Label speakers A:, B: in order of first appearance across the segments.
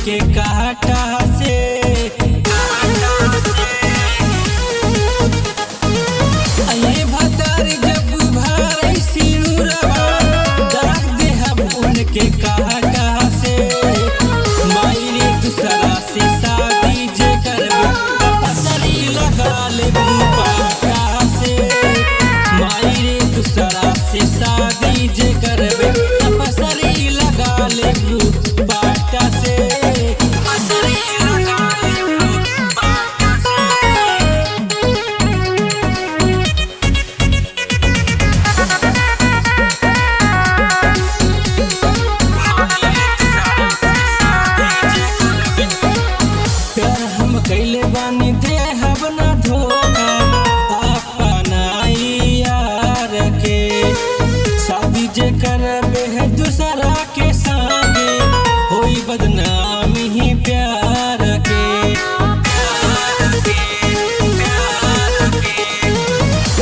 A: के काटा से अये भतार जब भाई सिरुरवा दाग दे हम उनके काटा से मायरे दूसरा से शादी जे करबे पसरी लगा ले पाटा से मायरे दूसरा से शादी जे करबे पसरी लगा ले पाटा से पसरी लगा ले पाटा से प्यार हम कैले बानी दे हब ना धोखा अपना यार के शादी जे करबे है दूसरा के संगे होई बदनामी ही प्यार के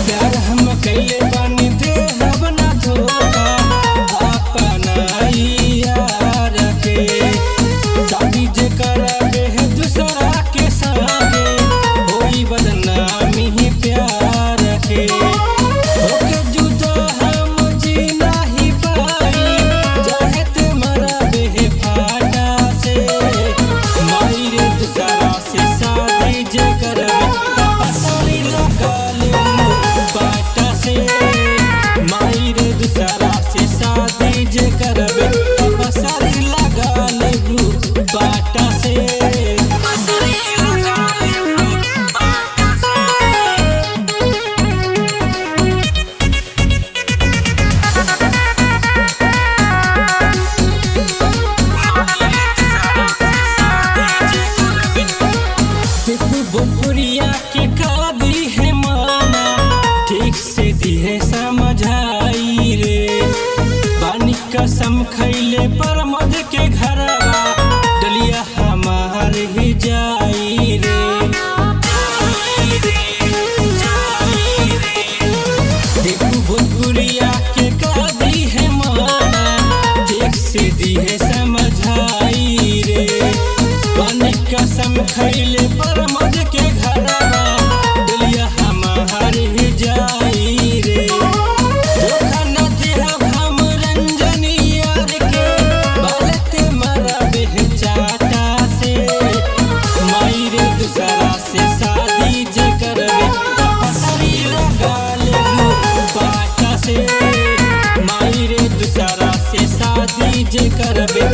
A: प्यार हम कैले बानी दे हब ना धोखा अपना यार के शादी जे करबे है दूसरा के संगे होई बदनामी ही प्यार के होके जुदा हम जी नहीं पाई चाहत मरबे है फाटा से मायरे दूसरा से शादी जे करबे पसरी लगा ले पाटा से मायरे दूसरा से शादी जे करबे पसरी लगा ले पाटा से पसरी लगा ले पाटा से बुपुरिया के कादी है माना ठीक से दी है समझाई रे बानी कसम खैले पर मध के घरवा डलिया हमार ही जाई रे देखू बुपुरिया के कादी है माना ठीक से दी है समझाई रे बानी कसम खैले पर मध के घरवा डलिया हमार ही जाई रे धोखा न देहब हम रंजन यार के बालते मरबे है चाटा से मायरे दूसरा से शादी जे करबे पसरी लगा ले पाटा से मायरे दूसरा से शादी जे करबे